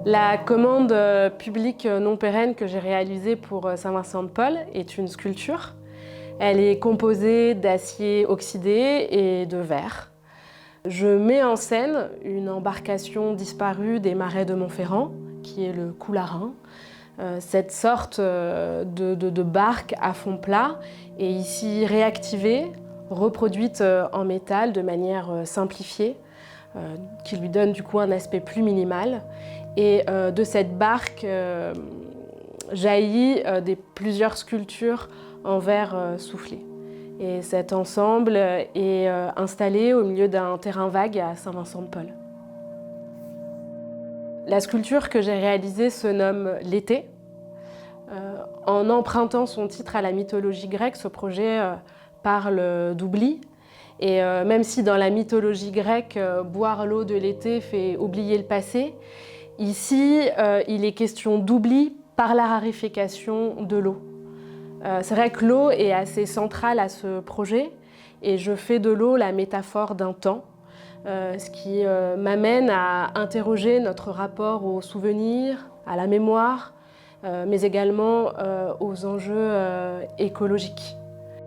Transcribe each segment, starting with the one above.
La commande publique non pérenne que j'ai réalisée pour Saint-Vincent-de-Paul est une sculpture. Elle est composée d'acier oxydé et de verre. Je mets en scène une embarcation disparue des marais de Montferrand, qui est le Coularin. Cette sorte de barque à fond plat est ici réactivée, reproduite en métal de manière simplifiée, qui lui donne du coup un aspect plus minimal. Et de cette barque jaillit plusieurs sculptures en verre soufflé. Et cet ensemble est installé au milieu d'un terrain vague à Saint-Vincent-de-Paul. La sculpture que j'ai réalisée se nomme L'été. En empruntant son titre à la mythologie grecque, ce projet parle d'oubli. Et même si dans la mythologie grecque, boire l'eau de l'été fait oublier le passé, ici, il est question d'oubli par la raréfaction de l'eau. C'est vrai que l'eau est assez centrale à ce projet et je fais de l'eau la métaphore d'un temps, ce qui m'amène à interroger notre rapport aux souvenirs, à la mémoire, mais également aux enjeux écologiques.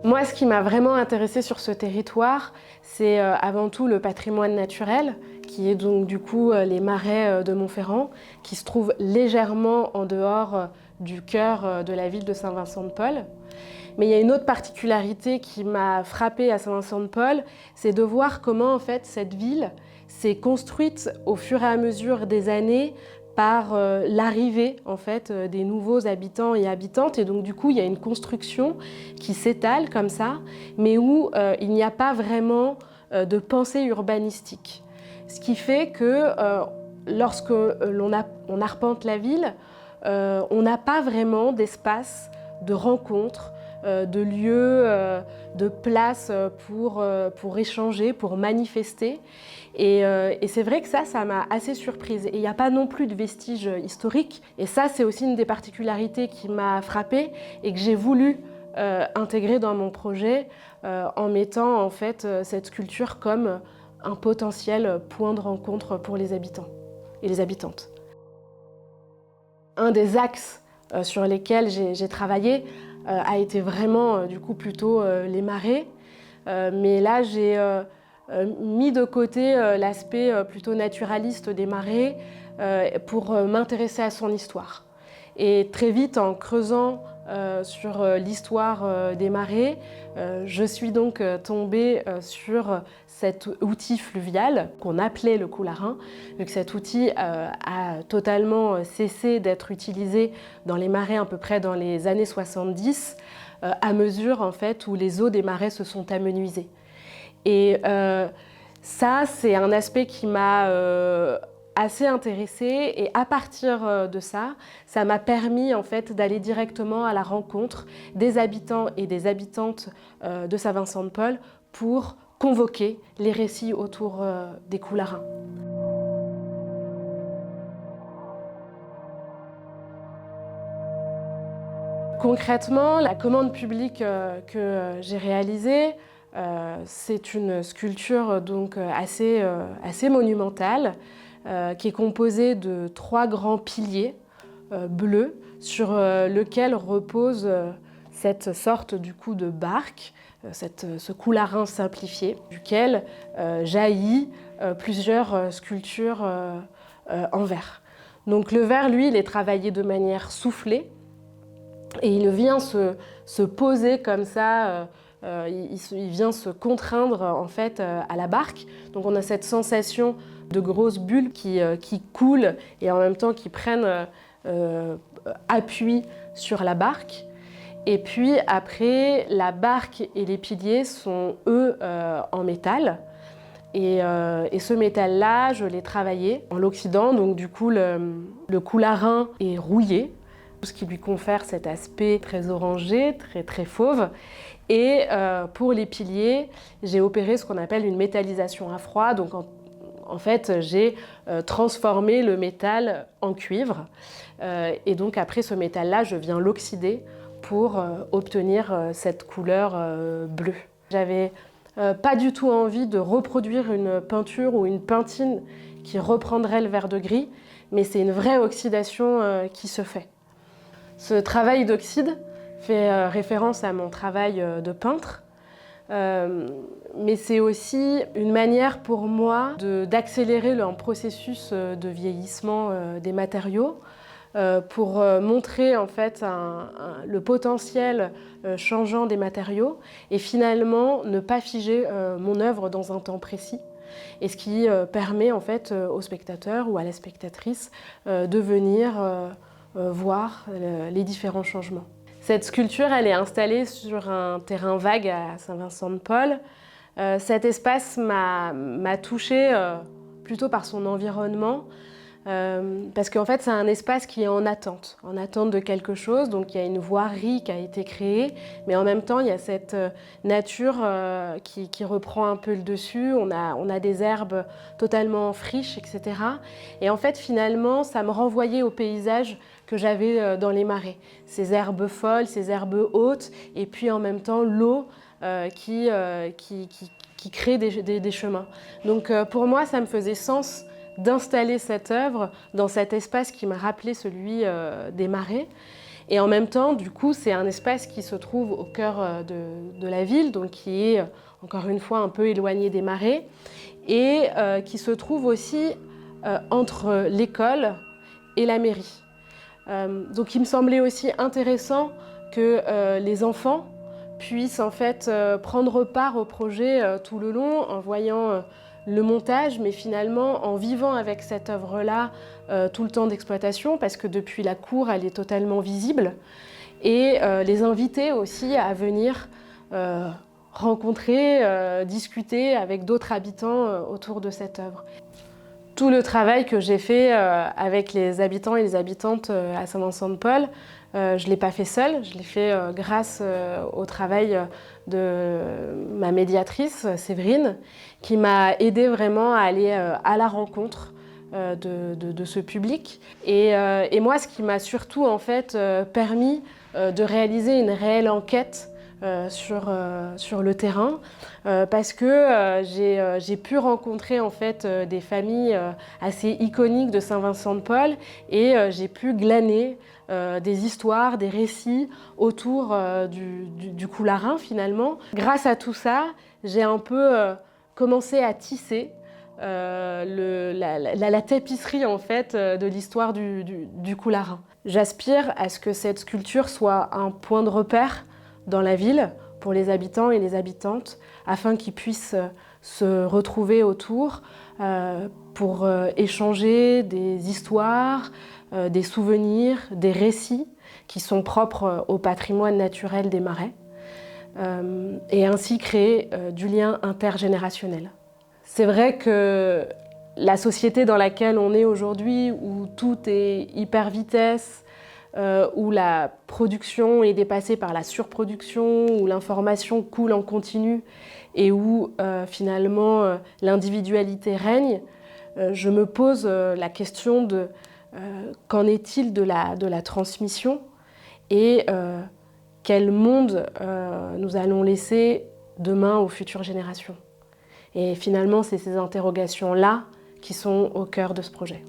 Moi, ce qui m'a vraiment intéressée sur ce territoire, c'est avant tout le patrimoine naturel, qui est donc du coup les marais de Montferrand, qui se trouvent légèrement en dehors du cœur de la ville de Saint-Vincent-de-Paul. Mais il y a une autre particularité qui m'a frappée à Saint-Vincent-de-Paul, c'est de voir comment en fait cette ville s'est construite au fur et à mesure des années par l'arrivée en fait des nouveaux habitants et habitantes, et donc du coup il y a une construction qui s'étale comme ça, mais où il n'y a pas vraiment de pensée urbanistique. Ce qui fait que lorsque on arpente la ville, on n'a pas vraiment d'espace de rencontre, de lieux, de places pour échanger, pour manifester. Et c'est vrai que ça m'a assez surprise. Et il n'y a pas non plus de vestiges historiques. Et ça, c'est aussi une des particularités qui m'a frappée et que j'ai voulu intégrer dans mon projet en mettant en fait cette sculpture comme un potentiel point de rencontre pour les habitants et les habitantes. Un des axes sur lesquels j'ai travaillé a été vraiment du coup plutôt les marais. Mais là, j'ai mis de côté l'aspect plutôt naturaliste des marais pour m'intéresser à son histoire. Et très vite, en creusant sur l'histoire des marais, je suis donc tombée sur cet outil fluvial qu'on appelait le Coularin, vu que cet outil a totalement cessé d'être utilisé dans les marais à peu près dans les années 70, à mesure en fait où les eaux des marais se sont amenuisées. Et ça, c'est un aspect qui m'a assez intéressée, et à partir de ça, ça m'a permis en fait d'aller directement à la rencontre des habitants et des habitantes de Saint-Vincent-de-Paul pour convoquer les récits autour des Coularins. Concrètement, la commande publique que j'ai réalisée, c'est une sculpture donc assez monumentale, qui est composée de 3 grands piliers bleus sur lequel repose cette sorte du coup de barque, ce Coularin simplifié, duquel jaillit plusieurs sculptures en verre. Donc le verre, lui, il est travaillé de manière soufflée et il vient se poser comme ça. Il vient se contraindre en fait à la barque. Donc on a cette sensation de grosses bulles qui coulent et en même temps qui prennent appui sur la barque. Et puis après, la barque et les piliers sont eux en métal. Et ce métal-là, je l'ai travaillé en l'oxydant. Donc du coup, le Coularin est rouillé, ce qui lui confère cet aspect très orangé, très fauve. Et pour les piliers, j'ai opéré ce qu'on appelle une métallisation à froid. Donc en fait, j'ai transformé le métal en cuivre. Et donc après ce métal-là, je viens l'oxyder pour obtenir cette couleur bleue. J'avais pas du tout envie de reproduire une peinture ou une peintine qui reprendrait le vert de gris, mais c'est une vraie oxydation qui se fait. Ce travail d'oxyde fait référence à mon travail de peintre, mais c'est aussi une manière pour moi d'accélérer le processus de vieillissement des matériaux, pour montrer en fait le potentiel changeant des matériaux et finalement ne pas figer mon œuvre dans un temps précis. Et ce qui permet en fait au spectateur ou à la spectatrice de venir voir les différents changements. Cette sculpture, elle est installée sur un terrain vague à Saint-Vincent-de-Paul. Cet espace m'a touchée plutôt par son environnement, parce qu'en fait c'est un espace qui est en attente de quelque chose, donc il y a une voirie qui a été créée, mais en même temps il y a cette nature qui reprend un peu le dessus, on a des herbes totalement friches, etc. Et en fait finalement ça me renvoyait au paysage que j'avais dans les marais, ces herbes folles, ces herbes hautes, et puis en même temps l'eau qui crée des chemins. Donc pour moi ça me faisait sens d'installer cette œuvre dans cet espace qui m'a rappelé celui des marais. Et en même temps, du coup, c'est un espace qui se trouve au cœur de la ville, donc qui est, encore une fois, un peu éloigné des marais, et qui se trouve aussi entre l'école et la mairie. Donc il me semblait aussi intéressant que les enfants puissent en fait prendre part au projet tout le long en voyant le montage, mais finalement en vivant avec cette œuvre-là tout le temps d'exploitation, parce que depuis la cour, elle est totalement visible, et les inviter aussi à venir rencontrer, discuter avec d'autres habitants autour de cette œuvre. Tout le travail que j'ai fait avec les habitants et les habitantes à Saint-Vincent-de-Paul, je ne l'ai pas fait seule, je l'ai fait grâce au travail de ma médiatrice, Séverine, qui m'a aidée vraiment à aller à la rencontre de ce public. Et moi, ce qui m'a surtout en fait, permis de réaliser une réelle enquête sur le terrain, parce que j'ai pu rencontrer en fait des familles assez iconiques de Saint-Vincent-de-Paul, et j'ai pu glaner des histoires, des récits autour du Coularin finalement. Grâce à tout ça, j'ai un peu commencé à tisser la tapisserie en fait de l'histoire du Coularin. J'aspire à ce que cette sculpture soit un point de repère dans la ville pour les habitants et les habitantes, afin qu'ils puissent se retrouver autour pour échanger des histoires, des souvenirs, des récits qui sont propres au patrimoine naturel des marais, et ainsi créer du lien intergénérationnel. C'est vrai que la société dans laquelle on est aujourd'hui, où tout est hyper vitesse, où la production est dépassée par la surproduction, où l'information coule en continu et où finalement l'individualité règne, je me pose la question de qu'en est-il de la transmission, et quel monde nous allons laisser demain aux futures générations. Et finalement, c'est ces interrogations-là qui sont au cœur de ce projet.